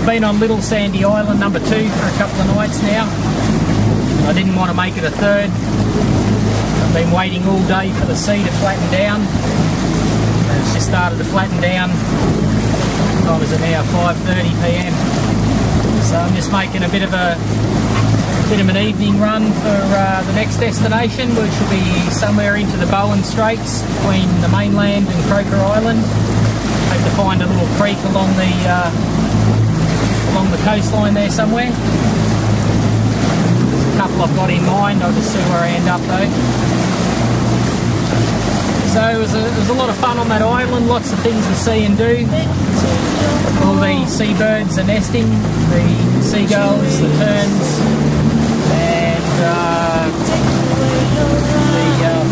been on Little Sandy Island number 2 for a couple of nights now. I didn't want to make it a third. I've been waiting all day for the sea to flatten down. It's just started to flatten down. What time is it now? 5:30 PM. So I'm just making a bit of an evening run for the next destination, which will be somewhere into the Bowen Straits between the mainland and Croker Island. Hope to find a little creek along the coastline there somewhere. There's a couple I've got in mind. I'll just see where I end up though. So it was a lot of fun on that island. Lots of things to see and do. All the seabirds are nesting, the seagulls, the terns, and the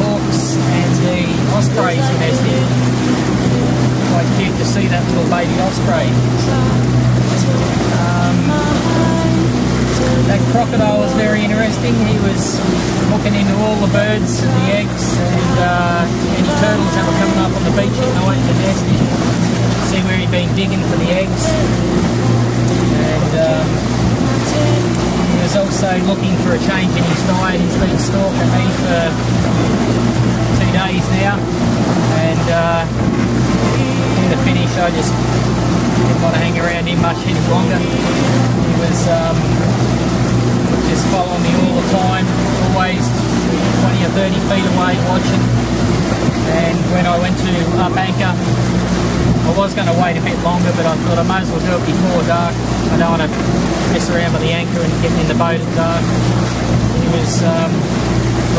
hawks and the ospreys are nesting. Quite cute to see that little baby osprey. That crocodile was very interesting. He was looking into all the birds and the eggs and any turtles that were coming up on the beach at night to nest in. See where he'd been digging for the eggs. And he was also looking for a change in his diet. He's been stalking me for 2 days now. And in the finish, I just didn't want to hang around him much any longer. He was just following me all the time, always 20 or 30 feet away watching. And when I went to up anchor, I was going to wait a bit longer, but I thought I might as well do it before dark. I don't want to mess around with the anchor and get in the boat at dark. He was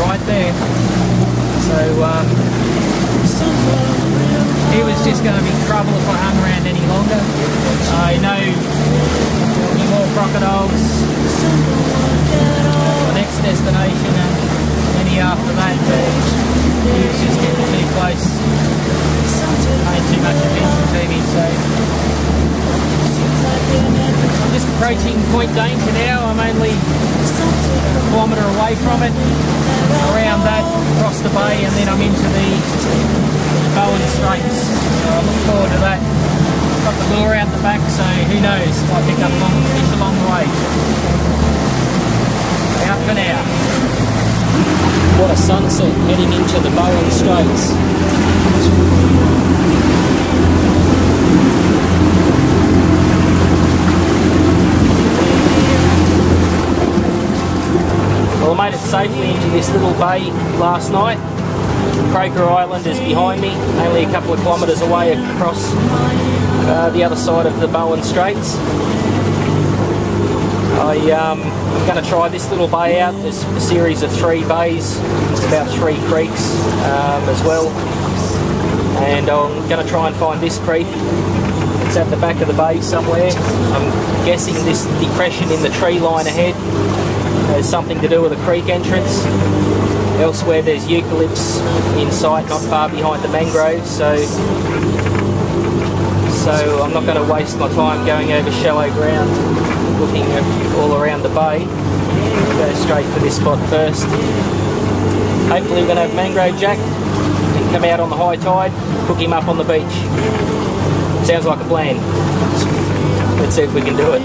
right there. So he was just going to be trouble if I hung around any longer. I know there'll be more crocodiles. The next destination and any after that, but he was just getting too close. Paying too much attention to me, so I'm just approaching Point Danger now. I'm only a kilometre away from it. Around that, across the bay, and then I'm into the Bowen Straits. So I look forward to that. Got the lure out the back, so who knows, might pick up fish along the way. Out for now. What a sunset heading into the Bowen Straits. Well, I made it safely into this little bay last night. Croker Island is behind me, only a couple of kilometres away across the other side of the Bowen Straits. I'm going to try this little bay out. There's a series of 3 bays, about 3 creeks as well. And I'm going to try and find this creek. It's at the back of the bay somewhere. I'm guessing this depression in the tree line ahead has something to do with the creek entrance. Elsewhere there's eucalypts in sight, not far behind the mangroves, so I'm not going to waste my time going over shallow ground looking all around the bay. Go straight for this spot first. Hopefully we're going to have mangrove jack and come out on the high tide, hook him up on the beach. Sounds like a plan. Let's see if we can do it.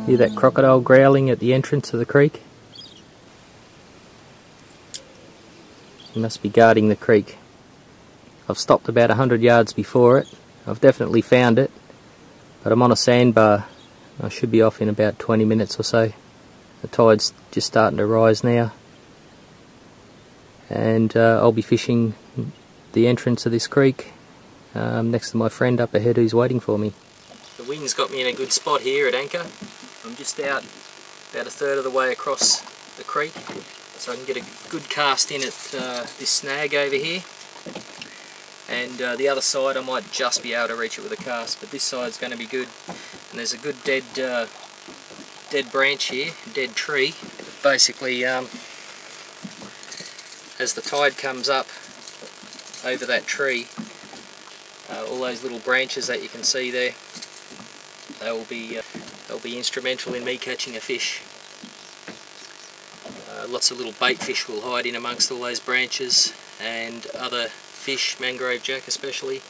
Hear that crocodile growling at the entrance of the creek? He must be guarding the creek. I've stopped about 100 yards before it. I've definitely found it, but I'm on a sandbar. I should be off in about 20 minutes or so. The tide's just starting to rise now, and I'll be fishing the entrance of this creek next to my friend up ahead who's waiting for me. The wind's got me in a good spot here at anchor. I'm just out about a third of the way across the creek, so I can get a good cast in at this snag over here. And the other side I might just be able to reach it with a cast, but this side's going to be good. And there's a good dead branch here, dead tree. Basically, as the tide comes up over that tree, all those little branches that you can see there, they'll be instrumental in me catching a fish. Lots of little bait fish will hide in amongst all those branches, and other fish, mangrove jack especially,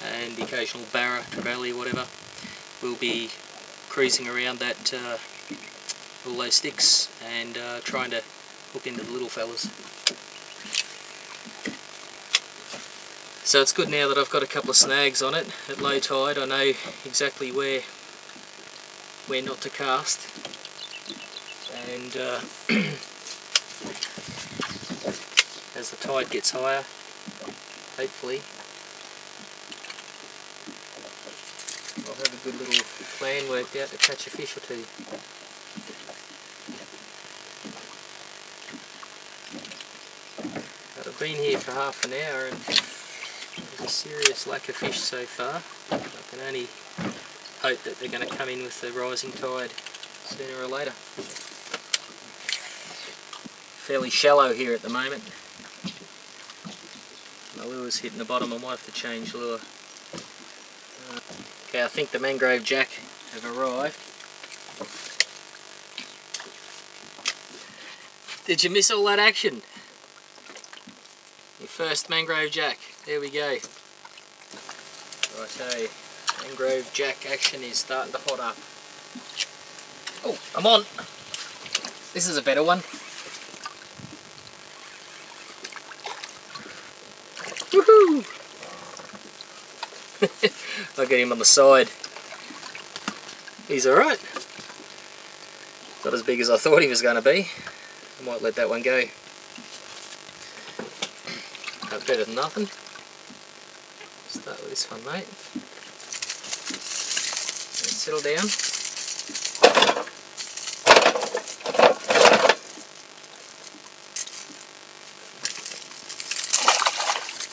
and the occasional barra, trevally, whatever. we'll be cruising around that all those sticks and trying to hook into the little fellas. So it's good now that I've got a couple of snags on it at low tide. I know exactly where not to cast, and as the tide gets higher, hopefully I'll have a good little plan worked out to catch a fish or two. But I've been here for half an hour and there's a serious lack of fish so far. I can only hope that they're going to come in with the rising tide sooner or later. Fairly shallow here at the moment. My lure's hitting the bottom. I might have to change lure. Okay, I think the mangrove jack have arrived. Did you miss all that action? Your first mangrove jack. There we go. Righto. Mangrove jack action is starting to hot up. Oh, I'm on. This is a better one. Woohoo! I'll get him on the side. He's alright. Not as big as I thought he was going to be. I might let that one go. That's better than nothing. Start with this one, mate. Settle down.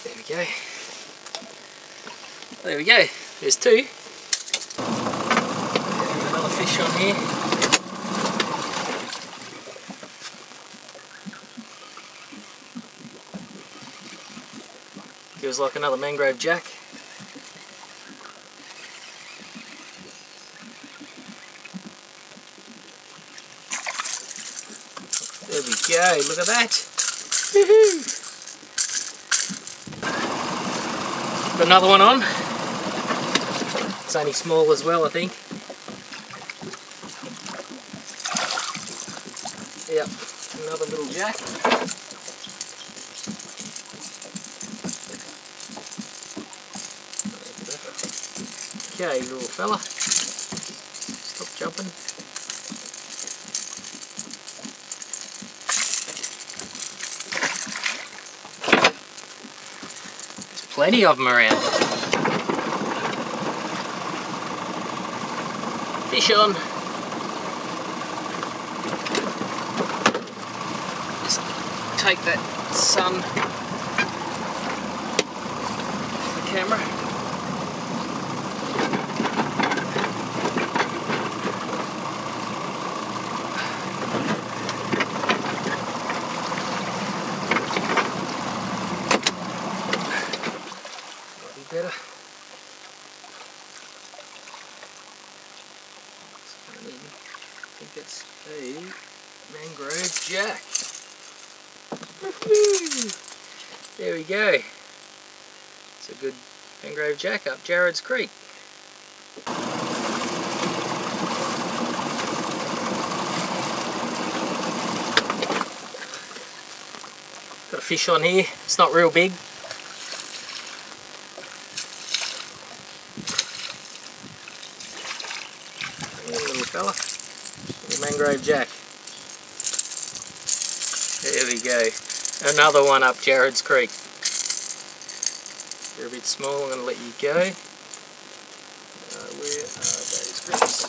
There we go. There we go. There's two. Another fish on here. Feels like another mangrove jack. There we go, look at that. Woohoo! Got another one on. It's only small as well, I think. Yep, another little jack. Okay, little fella. Stop jumping. Plenty of them around. Fish on. Just take that sun off the camera. Better. I think that's a mangrove jack. There we go. It's a good mangrove jack up Jarrod's Creek. Got a fish on here. It's not real big. Fella, little mangrove jack. There we go. Another one up Jarrod's Creek. They're a bit small, I'm going to let you go. Where are those grips?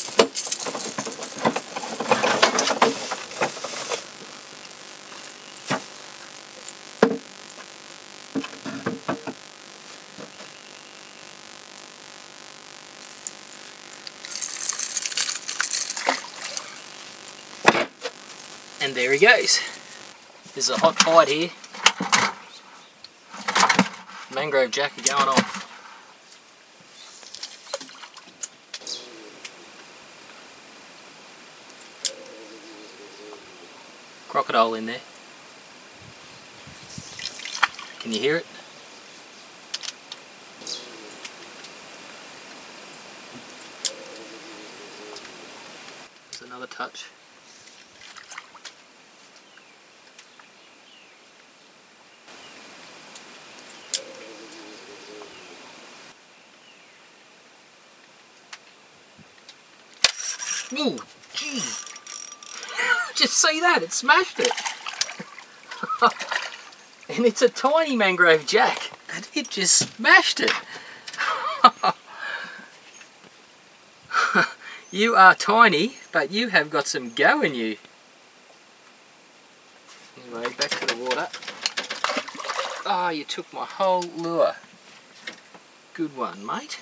And there he goes. There's a hot bite here. Mangrove jack are going off. Crocodile in there. Can you hear it? another touch. Ooh, gee! Just see that, it smashed it! And it's a tiny mangrove jack, and it just smashed it! You are tiny, but you have got some go in you. Anyway, back to the water. Ah, oh, you took my whole lure. Good one, mate.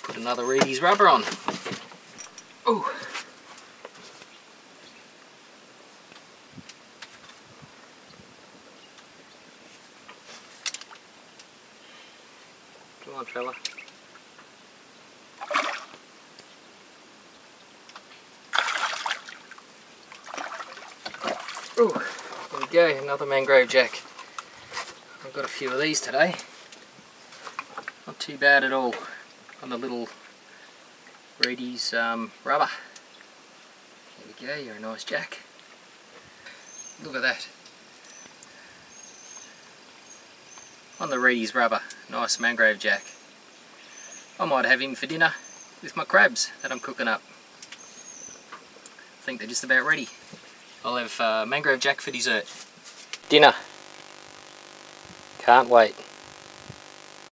Put another Reedy's rubber on. Ooh. Come on, fella. Ooh, there we go, another mangrove jack. I've got a few of these today. Not too bad at all on the little Reedy's rubber. There we go, you're a nice jack. Look at that. On the Reedy's rubber, nice mangrove jack. I might have him for dinner with my crabs that I'm cooking up. I think they're just about ready. I'll have mangrove jack for dessert. Dinner. Can't wait.